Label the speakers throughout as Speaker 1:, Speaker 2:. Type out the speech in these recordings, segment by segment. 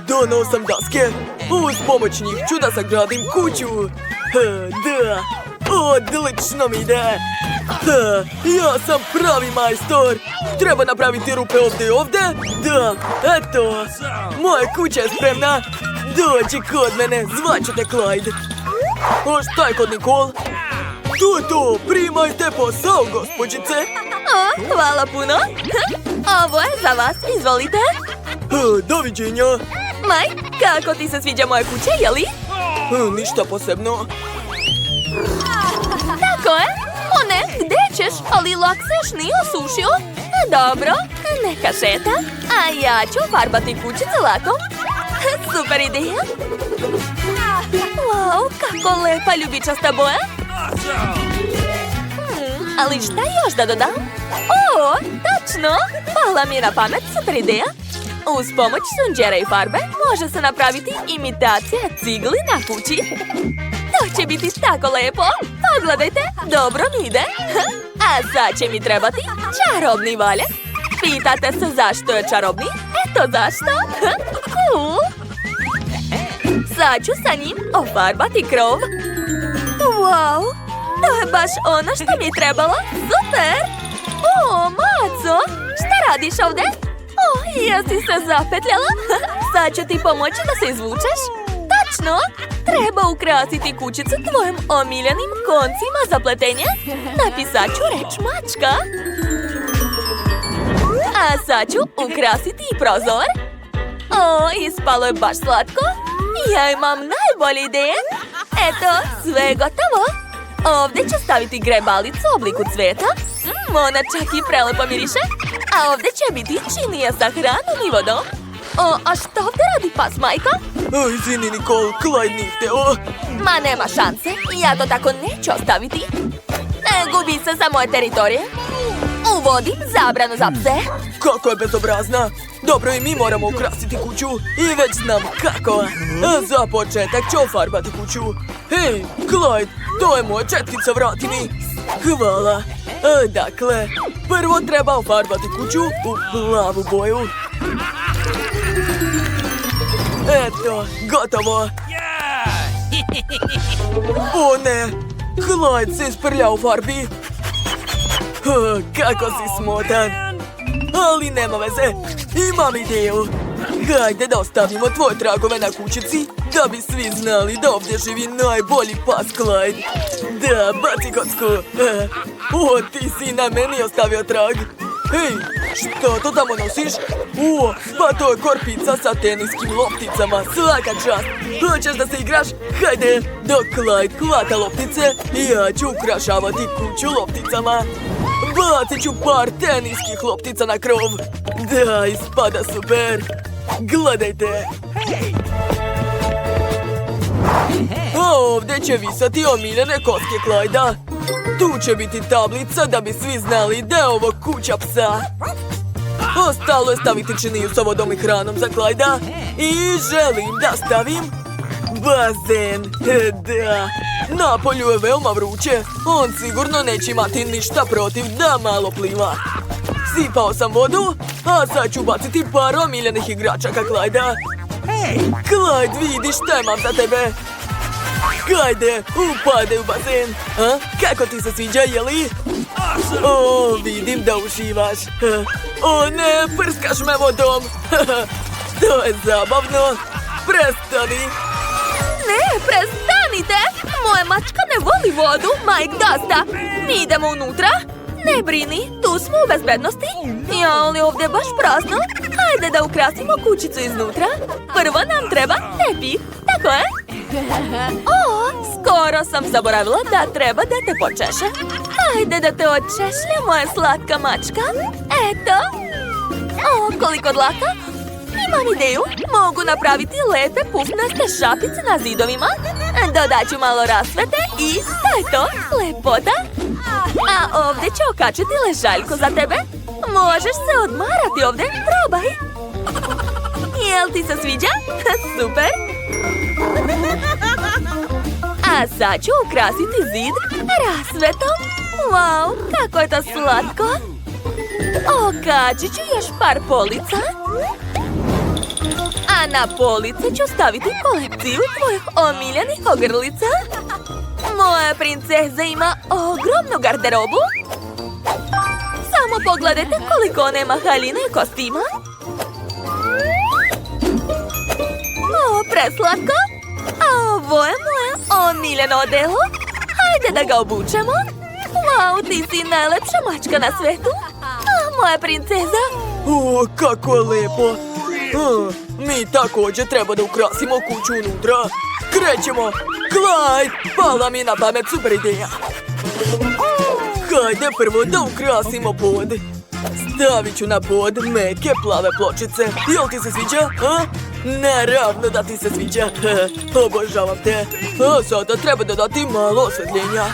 Speaker 1: Donao sam daske. Uz pomoć njih ću da sagradim kuću. Da. Odlično mi ide. Ja sam pravi majstor. Treba napraviti rupe ovdje i ovdje. Da, eto. Moja kuća je spremna. Dođi kod mene, zvaću te Clyde. A šta je kod Nicole? To, primajte posao, gospođice.
Speaker 2: O, hvala puno. Ovo je za vas, izvolite.
Speaker 1: Doviđenja.
Speaker 2: Mike, kako ti se sviđa moja kuća, jeli?
Speaker 1: Ništa posebno.
Speaker 2: Tako je. O ne, gdje ćeš? Ali lak se još nije osušio. Dobro, neka šeta. A ja ću farbati kućicu lakom. Super ideja. Wow, kako lepa ljubičasta boja. Ali šta još da dodam? O, tačno! Pala mi je na pamet, super ideja. Uz pomoć sunđera i farbe može se napraviti imitacija cigli na kući. To će biti tako lepo. Pogledajte, dobro mi ide. A sad će mi trebati čarobni valjak. Pitate se zašto je čarobni? Eto zašto. Cool. Sad ću sa njim ofarbati krov. Wow, to je baš ono što mi je trebalo. Super! O, Maco, šta radiš ovdje? O, jesi se zapetljala? Sad ću ti pomoći da se izvučeš. Tačno! Treba ukrasiti kućicu tvojim omiljenim koncima za pletenje. Napisat ću reč mačka. A sad ću ukrasiti i prozor. O, ispalo je baš slatko. Ja imam najbolje ideje. Eto, sve je gotovo. Ovdje ću staviti grebalicu u obliku cveta. Ona čak i prelepo miriše. A ovdje će biti činija sa hranom i vodom. O, a što ovdje radi pas, majka?
Speaker 1: Izvini, Nicole, Clyde nije hteo.
Speaker 2: Ma nema šanse, ja to tako neću ostaviti. Gubi se sa moje teritorije. Uvodim zabranu za pse.
Speaker 1: Kako je bezobrazna. Dobro, i mi moramo ukrasiti kuću. I već znam kako. Za početak ću ofarbati kuću. Hej, Clyde, to je moja četkica, vrati mi. Hvala. Dakle, prvo treba ofarbati kuću u plavu boju. Eto, gotovo. O ne, Clyde se isprljao u farbi. Kako si smotan. Ali nema veze, imam ideju. Hajde da ostavimo tvoje tragove na kućici, da bi svi znali da ovdje živi najbolji pas Clyde. Da, baci kocku. O, ti si na meni ostavio trag. Hej, što to tamo nosiš? O, pa to je korpica sa teniskim lopticama, svaka čast. Hoćeš da se igraš? Hajde, dok Clyde hvata loptice, ja ću ukrašavati kuću lopticama. Bacit ću par teniskih loptica na krov. Da, ispada super. Gledajte. A ovdje će visati omiljene koske Clyda. Tu će biti tablica da bi svi znali da je ovo kuća psa. Ostalo je staviti činiju sa vodom i hranom za Clyda. I želim da stavim bazen. Da. Napolju je veoma vruće. On sigurno neće imati ništa protiv da malo pliva. Sipao sam vodu, a sad ću baciti par omiljenih igračaka Clyda. Clyde, vidi šta imam za tebe. Hajde, upadaj u bazen. Kako ti se sviđa, jeli? O, vidim da uživaš. O ne, prskaš me vodom. To je zabavno. Prestani.
Speaker 2: Ne, prestanite! Moja mačka ne voli vodu, Mike, dosta. Mi idemo unutra. Ne brini, tu smo u bezbednosti. Ja, ali ovdje je baš prazno. Hajde da ukrasimo kućicu iznutra. Prvo nam treba tepih, tako je? O, skoro sam zaboravila da treba da te počeše. Hajde da te očešlja, moja slatka mačka. Eto. O, koliko dlaka. Imam ideju, mogu napraviti lepe pufnaste šapice na zidovima. Dodat ću malo rasvete i to je to, lepota. A ovdje ću okačiti ležaljku za tebe. Možeš se odmarati ovdje, probaj. Jel ti se sviđa? Super. A sad ću ukrasiti zid rasvetom. Wow, kako je to slatko. Okačit ću još par polica. A na police ću staviti kolekciju tvojih omiljenih ogrlica. Moja princeza ima ogromnu garderobu. Samo pogledajte koliko nema haljina i kostima. O, preslatko. A ovo je moje omiljeno odelo. Hajde da ga obučemo. Wow, ti si najlepša mačka na svetu. A, moja princeza.
Speaker 1: O, kako je lepo. Mi također treba da ukrasimo kuću unutra. Krećemo. Clyde, pala mi na pamet super ideja. Hajde prvo da ukrasimo pod. Stavit ću na pod meke plave pločice. Jel ti se sviđa? A? Naravno da ti se sviđa. Obožavam te. A sada treba dodati malo osvetljenja.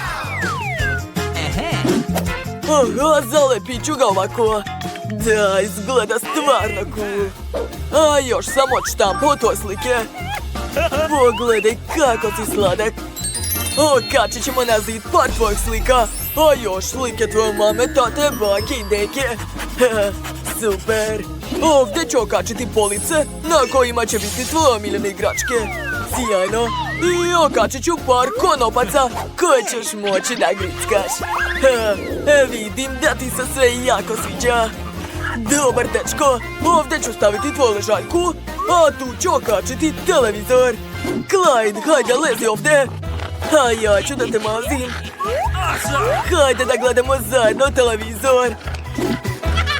Speaker 1: Aha, zalepit ću ga ovako. Da, izgleda stvarno cool. A još sam odštampao tvoje slike. Pogledaj kako si sladak. Okačit ćemo na zid par tvojih slika. A još slike tvoje mame, tate, bake i deke. Super. Ovdje ću okačiti police na kojima će biti tvoje omiljene igračke. Sjajno. I okačit ću par konopaca koje ćeš moći da grickaš. Vidim da ti se sve jako sviđa. Dobar dečko, ovdje ću staviti tvoju ležaljku, a tu ću okačiti televizor. Clyde, hajde lezi ovdje. A ja ću da te mazim. Hajde da gledamo zajedno televizor.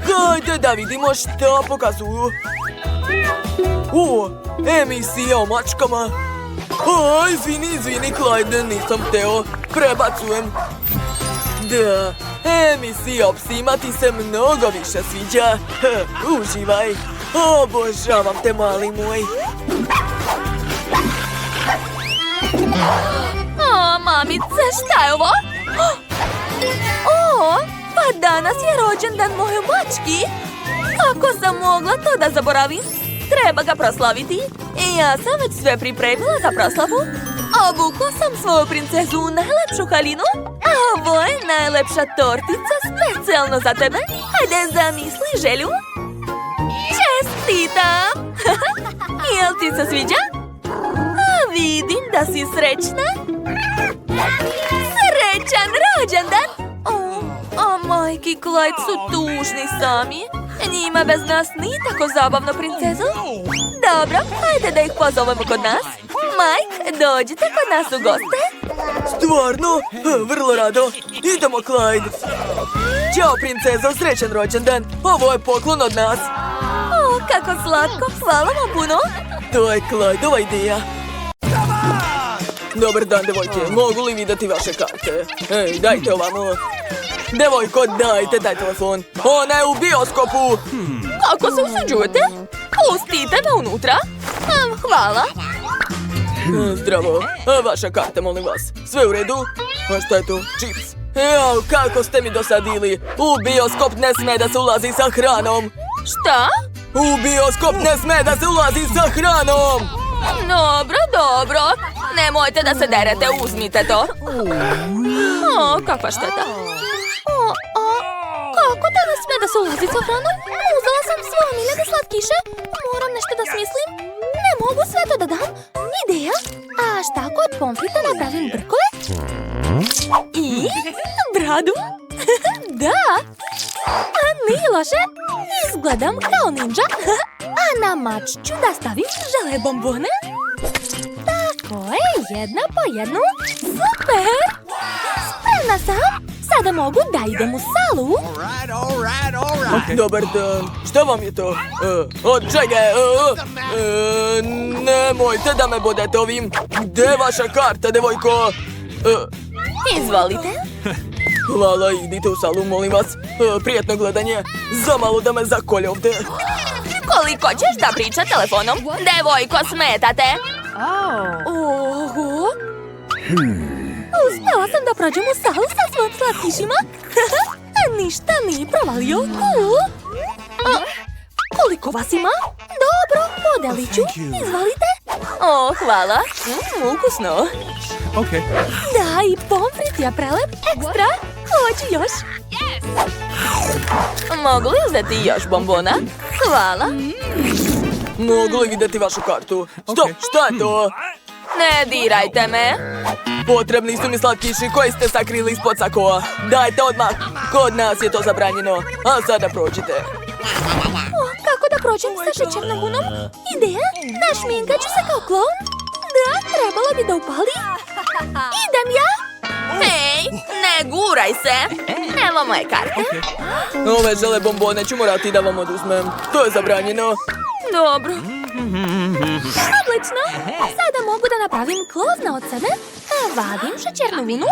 Speaker 1: Hajde da vidimo šta pokazuju. O, emisija o mačkama. O, izvini, Clyde, nisam hteo. Prebacujem. Da, emisija o psima ti se mnogo više sviđa. Uživaj. Obožavam te, mali moj.
Speaker 2: O, mamice, šta je ovo? O, pa danas je rođendan moje mački. Kako sam mogla to da zaboravim? Treba ga proslaviti. I ja sam već sve pripremila za proslavu. Obukla sam svoju princezu u najlepšu haljinu. A ovo je najlepša tortica specijalno za tebe. Hajde, zamisli želju. Čestitam! Jel ti se sviđa? A vidim da si srećna. Srećan rođendan! O, majki, Clyde su tužni sami. Njima bez nas nije tako zabavno, princezo. Dobro, hajde da ih pozovemo kod nas. Mike, dođite kod nas u goste.
Speaker 1: Stvarno? Vrlo rado. Idemo, Clyde. Ćao, princezo, srećan rođendan. Ovo je poklon od nas.
Speaker 2: O, kako slatko, hvala vam puno.
Speaker 1: To je Clydeova ideja. Dobar dan, devojke. Mogu li vidjeti vaše karte? Ej, dajte ovamo. Devojko, dajte taj telefon. Ona je u bioskopu.
Speaker 2: Kako se usuđujete? Pustite me unutra. Hvala.
Speaker 1: Zdravo. Vaša karta, molim vas. Sve u redu? A šta je to? Čips. Evo, kako ste mi dosadili. U bioskop ne sme da se ulazi sa hranom.
Speaker 2: Šta?
Speaker 1: U bioskop ne sme da se ulazi sa hranom.
Speaker 2: Dobro, dobro. Nemojte da se derete, uzmite to. O, kakva šteta. Kako da ne sme da se ulazi sa hranom? Uzela sam svoje omiljene slatkiše. Moram nešto da smislim. Ne mogu sve to da dam. Ideja. A šta ako od pomfrita napravim brkove? I bradu? Da. Nije loše. Izgledam kao ninja. A na mač ću da stavim žele bombone. Tako je, jedna po jednu. Super! Spremna sam. Sada mogu da idem u salu.
Speaker 1: Dobar dan. Šta vam je to? Čekaj. Nemojte da me bodete ovim. Gde je vaša karta, devojko?
Speaker 2: Izvolite.
Speaker 1: Hvala, idite u salu, molim vas. Prijetno gledanje. Zamalo da me zakolje ovdje.
Speaker 2: Koliko ćeš da priča telefonom? Devojko, smetate. Oho. Uspela sam da prođem u salu sa svojim slatkišima. Ništa nije provalio. Koliko vas ima? Dobro, podelit ću. Izvolite. O, hvala. Ukusno. Da, i pomfrit je prelep. Ekstra. Hoću još. Mogu li uzeti još bombona? Hvala.
Speaker 1: Mogu li vidjeti vašu kartu? Stop, šta je to?
Speaker 2: Ne dirajte me.
Speaker 1: Potrebni su mi slatkiši koji ste sakrili ispod sakoa. Dajte odmah. Kod nas je to zabranjeno. A sada prođite.
Speaker 2: Kako da prođem sa šećernom vunom? Ideja? Našminkat ću se kao kloun? Da, trebalo bi da upali. Idem ja? Hej, ne guraj se. Evo moje karte.
Speaker 1: Ove žele bombone ću morati da vam oduzmem. To je zabranjeno.
Speaker 2: Dobro. Odlično. Sada mogu da napravim klovna od sebe. Vadim šećernu vunu.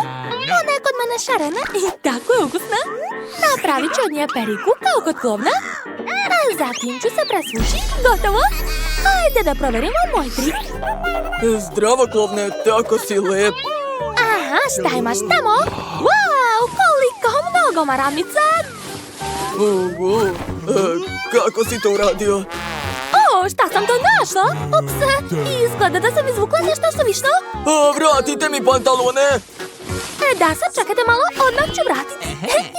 Speaker 2: Ona je kod mene šarena i tako je ukusna. Napravit ću od nje periku kao kod klovna. A zatim ću se presvući. Gotovo. Hajde da proverimo moj trik.
Speaker 1: Zdravo, klovne, tako si lep.
Speaker 2: Aha, šta imaš tamo? Wow, koliko mnogo maramnica!
Speaker 1: Kako si to uradio?
Speaker 2: O, šta sam to našla? Ups, izgleda da sam izvukla nešto suvišno.
Speaker 1: Vratite mi pantalone!
Speaker 2: Da, sad čekajte malo, odmah ću vratiti.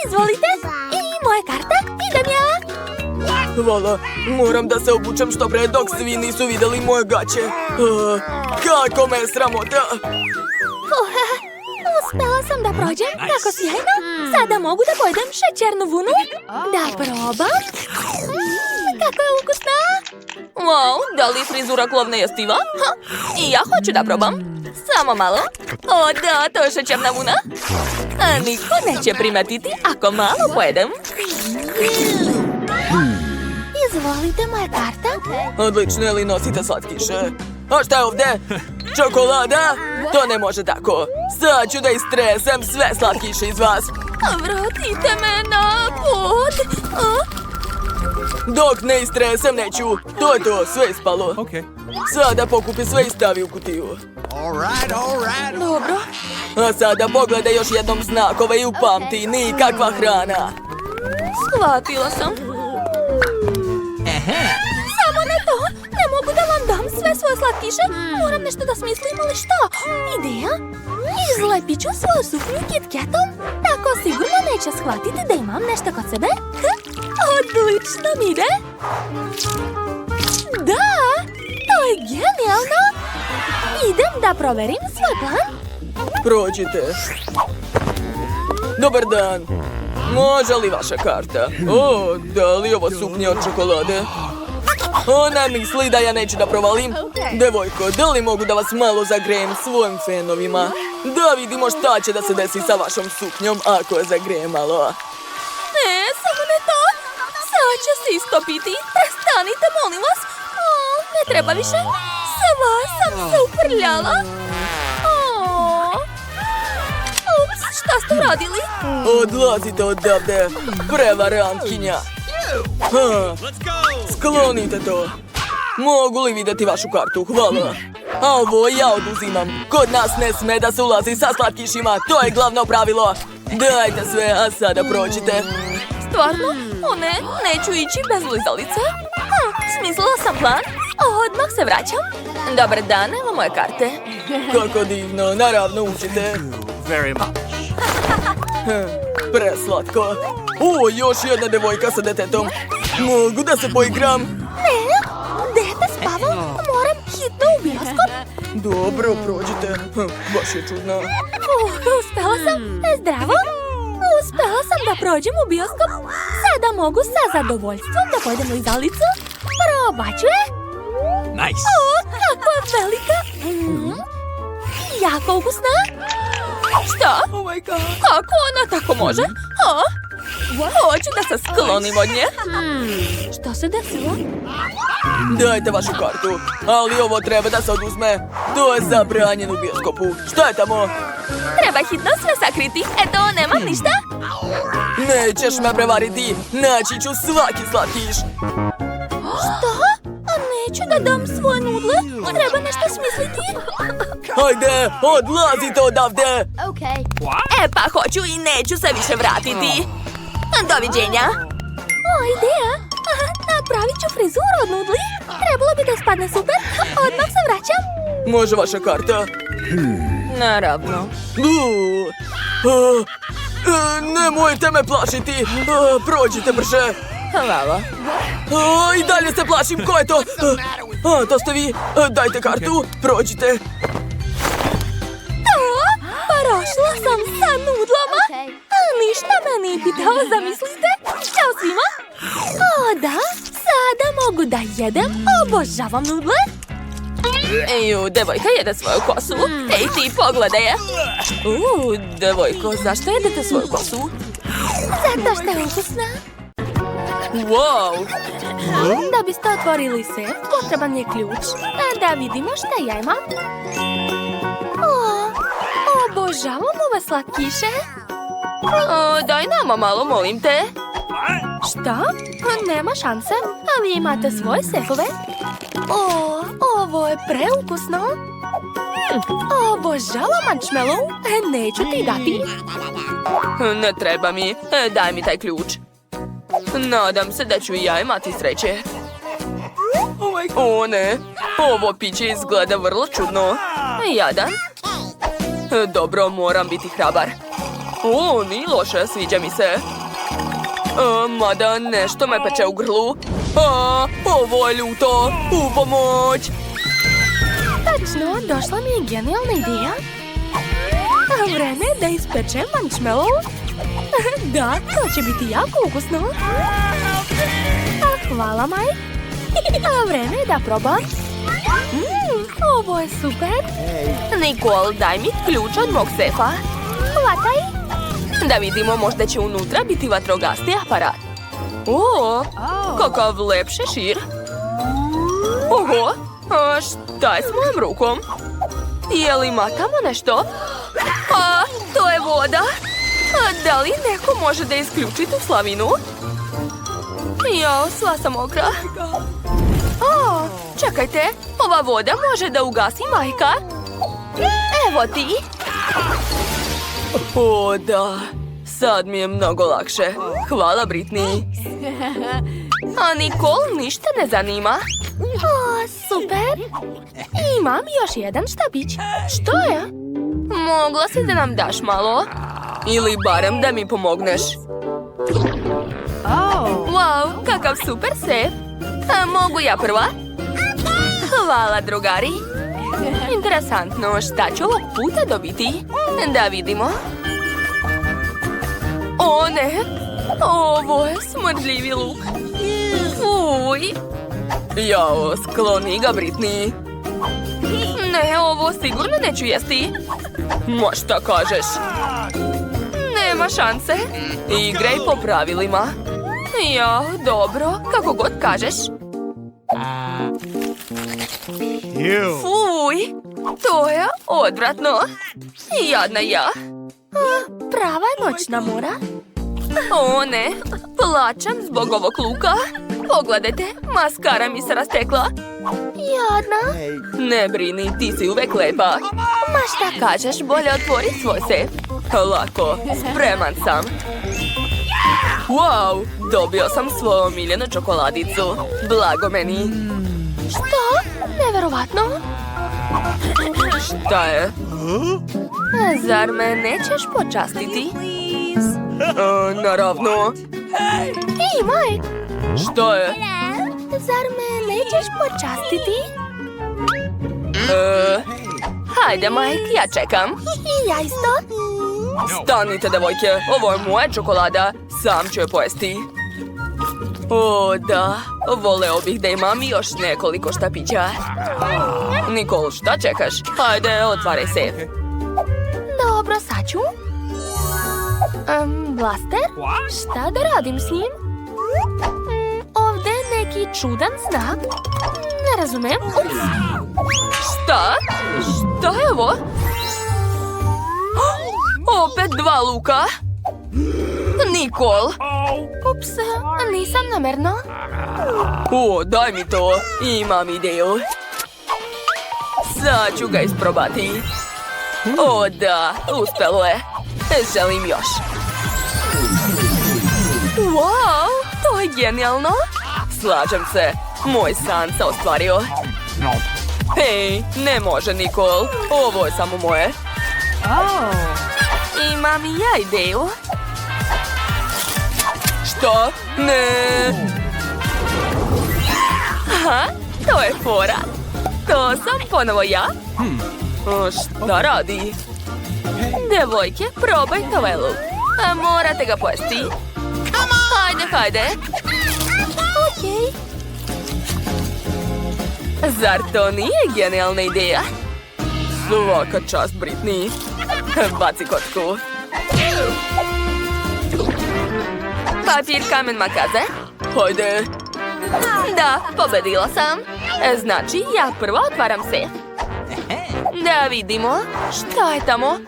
Speaker 2: Izvolite, i moja karta, idem ja.
Speaker 1: Hvala, moram da se obučem što pre dok svi nisu vidjeli moje gaće. Kako me je sramota!
Speaker 2: Uspela sam da prođem, tako sjajno. Sada mogu da pojedem šećernu vunu. Da probam. Kako je ukusna. Wow, da li frizura klovne jestiva? I ja hoću da probam. Samo malo. O da, to je šećerna vuna. A niko neće primetiti ako malo pojedem. Izvolite moja karta.
Speaker 1: Odlično, je li nosite slatkiše? A šta je ovdje? Čokolada? To ne može tako. Sad ću da istresem sve slatkiše iz vas.
Speaker 2: Vratite me na pod.
Speaker 1: Dok ne istresem neću. To je to, sve ispalo. Sada pokupi sve i stavi u kutiju.
Speaker 2: Dobro.
Speaker 1: A sada pogledaj još jednom znakove i upamti, nikakva hrana.
Speaker 2: Shvatila sam. Samo ne to. Ne mogu da vam dam sve svoje slatkiše. Moram nešto da smislim, ali šta? Ideja? Izlepit ću svoju suknju KitKatom. Tako sigurno neće shvatiti da imam nešto kod sebe. Odlično mi ide. Da, to je genijalno. Idem da proverim svoj plan.
Speaker 1: Prođite. Dobar dan. Može li vaša karta? O, da li ovo suknje od čokolade? Ona misli da ja neću da provalim. Devojko, da li mogu da vas malo zagrejem svojim fenovima? Da vidimo šta će da se desi sa vašom suknjom ako je zagrejem malo.
Speaker 2: Ne, samo ne to. Sad će se istopiti. Prestanite, molim vas. Ne treba više. Sva sam se uprljala. Ups, šta ste uradili?
Speaker 1: Odlazite odavde, prevarantkinja. Sklonite to. Mogu li vidjeti vašu kartu? Hvala. A ovo ja oduzimam. Kod nas ne sme da se ulazi sa slatkišima. To je glavno pravilo. Dajte sve, a sada prođite.
Speaker 2: Stvarno? O ne, neću ići bez lizalice. Smislila sam plan. Odmah se vraćam. Dobar dan, evo moje karte.
Speaker 1: Kako divno, naravno učite. Preslatko. O, još jedna devojka sa detetom. Mogu da se poigram?
Speaker 2: Ne, dete spava. Moram hitno u bioskop.
Speaker 1: Dobro, prođite. Baš je čudno.
Speaker 2: Uspela sam. Zdravo. Uspela sam da prođem u bioskop. Sada mogu sa zadovoljstvom da pojedem lizalicu. Probat ću je.
Speaker 3: Nice.
Speaker 2: O, kako je velika. Jako ukusna. Šta?
Speaker 1: Oh my god.
Speaker 2: Kako ona tako može? Hoću da se sklonim od nje. Što se desilo?
Speaker 1: Dajte vašu kartu, ali ovo treba da se oduzme. To je zabranjeno u bioskopu. Šta je tamo?
Speaker 2: Treba hitno sve sakriti. Eto, nemam ništa.
Speaker 1: Nećeš me prevariti. Naći ću svaki slatkiš.
Speaker 2: Šta? A neću da dam svoje nudle. Treba nešto smisliti.
Speaker 1: Hajde, odlazite odavde.
Speaker 2: Pa hoću i neću se više vratiti. Doviđenja. Ideja. Napravit ću frizuru od nudli. Trebalo bi da ispadne super. Odmah se vraćam.
Speaker 1: Može vaša karta?
Speaker 2: Naravno.
Speaker 1: Nemojte me plašiti. Prođite brže.
Speaker 2: Hvala.
Speaker 1: I dalje se plašim, ko je to? To ste vi. Dajte kartu, prođite.
Speaker 2: Prošla sam sa nudlama. Ništa me nije pitao, zamislite? Ćao svima. O da, sada mogu da jedem. Obožavam nudle. Eju, devojka jede svoju kosu. Ej, ti pogledaj je. Devojko, zašto jedete svoju kosu? Zato što je ukusna.
Speaker 1: Wow.
Speaker 2: Da biste otvorili sef, potreban je ključ. Da vidimo šta ja imam. Obožavam ove slatkiše. Daj nama malo, molim te. Šta? Nema šanse. A vi imate svoje sefove? Ovo je preukusno. Obožavam marshmallow. Neću ti dati.
Speaker 1: Ne treba mi. Daj mi taj ključ. Nadam se da ću i ja imati sreće. O ne, ovo piće izgleda vrlo čudno. Jadan. Dobro, moram biti hrabar. Nije loše, sviđa mi se. Mada nešto me peče u grlu. Ovo je ljuto. U pomoć.
Speaker 2: Tačno, došla mi je genijalna ideja. Vreme da ispečem marshmallow. Da, to će biti jako ukusno. Hvala, Mike. Vreme je da probam. Ovo je super. Nicole, daj mi ključ od mog sefa. Hvataj. Da vidimo, možda će unutra biti vatrogasni aparat. Kakav lep šešir. Oho, šta je s mojom rukom? Je li ima tamo nešto? To je voda. Da li neko može da isključi tu slavinu? Jao, sva sam mokra. Čekajte, ova voda može da ugasi majka. Evo ti.
Speaker 1: Da, sad mi je mnogo lakše. Hvala, Britney.
Speaker 2: A Nicole ništa ne zanima. Super. Imam još jedan štapić. Što je? Mogla si da nam daš malo?
Speaker 1: Ili barem da mi pomogneš.
Speaker 2: Wow, kakav super sef. Mogu ja prva? Hvala, drugari. Interesantno, šta ću ovog puta dobiti? Da vidimo. O ne, ovo je smrdljivi luk. Fuj.
Speaker 1: Jao, skloni ga, Britney.
Speaker 2: Ne, ovo sigurno neću jesti.
Speaker 1: Ma šta kažeš?
Speaker 2: Nema šanse.
Speaker 1: Igraj po pravilima.
Speaker 2: Ja, dobro, kako god kažeš. Fuj, to je odvratno. Jadna ja. Prava noćna mora. O ne, plačem zbog ovog luka. Pogledajte, maskara mi se rastekla. Jadna.
Speaker 1: Ne brini, ti si uvek lepa.
Speaker 2: Ma šta kažeš, bolje otvori svoj sef.
Speaker 1: Lako, spreman sam. Wow, dobio sam svoju omiljenu čokoladicu. Blago meni.
Speaker 2: Što? Neverovatno.
Speaker 1: Šta je?
Speaker 2: Zar me nećeš počastiti?
Speaker 1: Naravno.
Speaker 2: Ej, Mike!
Speaker 1: Što je?
Speaker 2: Zar me nećeš počastiti?
Speaker 1: Hajde, Mike, ja čekam.
Speaker 2: I ja isto.
Speaker 1: Stanite, devojke, ovo je moja čokolada. Sam ću je pojesti. Da, voleo bih da imam još nekoliko štapića. Nicole, šta čekaš? Hajde, otvaraj sef.
Speaker 2: Dobro, sad ću. Blaster? Šta da radim s njim? Ovdje je neki čudan znak. Ne razumem. Ups.
Speaker 1: Šta? Šta je ovo? Opet 2 luka. Nicole.
Speaker 2: Ups, nisam namerno.
Speaker 1: Daj mi to. Imam ideju. Sad ću ga isprobati. Da, uspelo je. Želim još.
Speaker 2: Wow, to je genijalno.
Speaker 1: Slažem se. Moj san se ostvario. Hej, ne može, Nicole. Ovo je samo moje.
Speaker 2: Imam i ja ideju.
Speaker 1: Što? Ne.
Speaker 2: Aha, to je fora. To sam ponovo ja. Šta radi? Devojke, probajte ovaj luk. Morate ga pojesti. Hajde. Okej. Zar to nije genijalna ideja? Svaka čast, Britney. Baci kocku. Papir, kamen, makaze. Hajde. Da, pobedila sam. Znači, ja prvo otvaram sef. Da vidimo. Šta je tamo?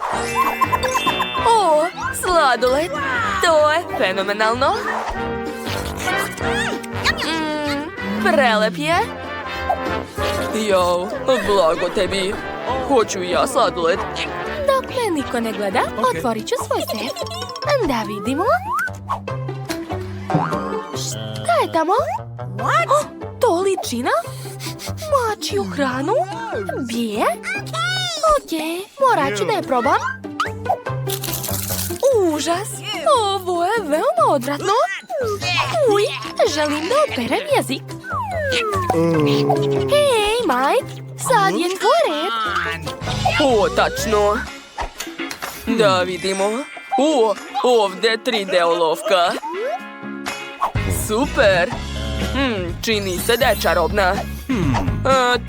Speaker 2: O, sladoled. To je fenomenalno. Prelep je. Jao, blago tebi. Hoću i ja sladoled. Dok me niko ne gleda, otvorit ću svoj sef. Da vidimo. Šta je tamo? O, to liči na mačju hranu. Bije? Okej, morat ću da je probam. Užas! Ovo je veoma odvratno. Uj, želim da operem jezik. Hej, Mike, sad je tvoj red. O, tačno. Da vidimo. O, ovdje 3D olovka. Super. Čini se da je čarobna.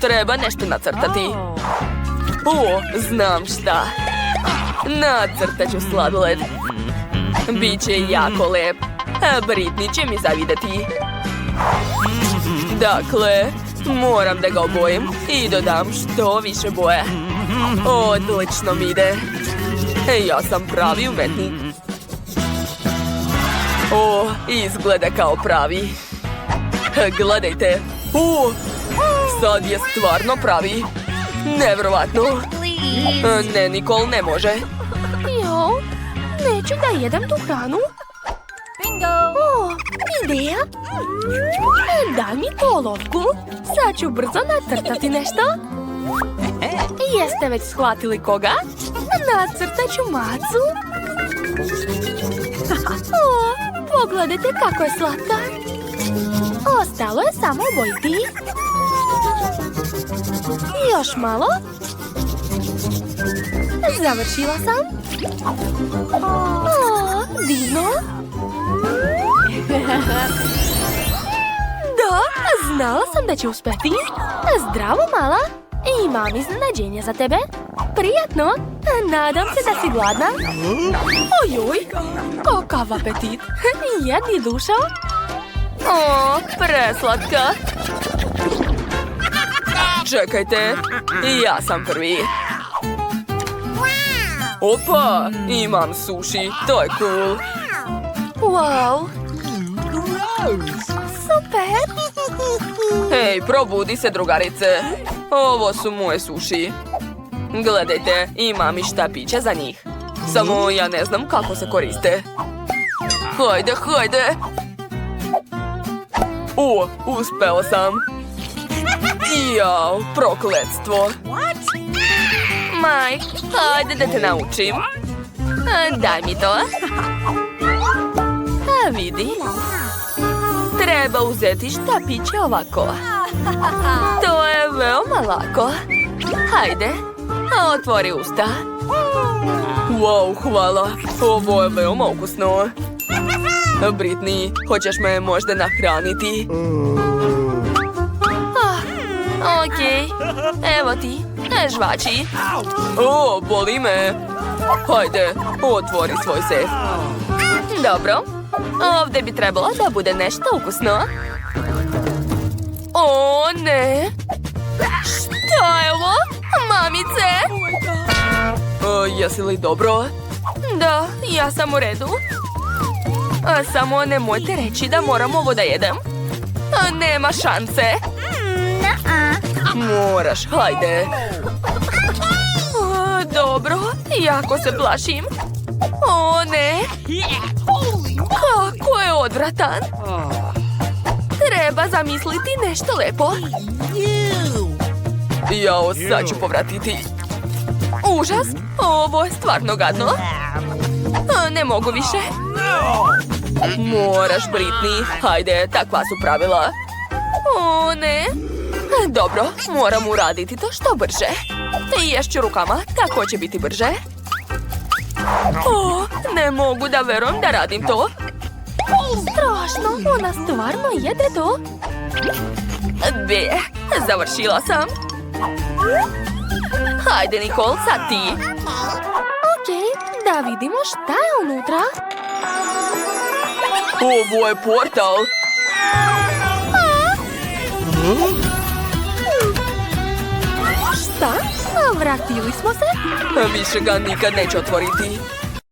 Speaker 2: Treba nešto nacrtati. O, znam šta. Nacrtat ću sladoled. Biće jako lep. Britney će mi zavideti. Dakle, moram da ga obojim i dodam što više boje. Odlično mi ide. Ja sam pravi umetnik. O, izgleda kao pravi. Gledajte. O, sad je stvarno pravi. Nevjerovatno. Ne, Nicole, ne može. Jo, neću da jedem tu hranu. Bingo! O, ideja. Daj mi tu olovku. Sad ću brzo nacrtati nešto. Jeste već shvatili koga? Nacrtat ću macu. O, pogledajte kako je slatka. Ostalo je samo obojiti. Još malo. Završila sam. O, divno. Da, znala sam da će uspeti. Zdravo, mala. Imam iznenađenje za tebe. Prijatno. Nadam se da si gladna. Ojoj, kakav apetit. Jedni dušo. O, preslatka. Čekajte, ja sam prvi. Opa, imam sushi, to je cool. Wow. Super. Hej, probudi se, drugarice. Ovo su moje sushi. Gledajte, imam i štapiće za njih. Samo ja ne znam kako se koriste. Hajde. O, uspeo sam. Jao, prokletstvo. Mike, hajde da te naučim. Daj mi to. Vidi. Treba uzeti štapiće ovako. To je veoma lako. Hajde, otvori usta. Wow, hvala. Ovo je veoma ukusno. Britney, hoćeš me možda nahraniti? Okej, evo ti, žvači. O, boli me. Hajde, otvori svoj sef. Dobro, ovdje bi trebalo da bude nešto ukusno. O, ne. Šta je ovo? Mamice? Jesi li dobro? Da, ja sam u redu. Samo nemojte reći da moram ovo da jedem. Nema šanse. Moraš, hajde. Dobro, jako se plašim. O, ne. Kako je odvratan. Treba zamisliti nešto lepo. Jao, sad ću povratiti. Užas, ovo je stvarno gadno. Ne mogu više. Moraš, Britney. Hajde, takva su pravila. О, не. Dobro, moram uraditi to što brže. Ješću rukama, tako će biti brže. O, ne mogu da verujem da radim to. Strašno, ona stvarno jede to. Be, završila sam. Hajde, Nicole, sad ti. Okej, da vidimo šta je unutra.
Speaker 1: Ovo je portal.
Speaker 2: Šta? Vratili smo se?
Speaker 1: Više ga nikad neću otvoriti.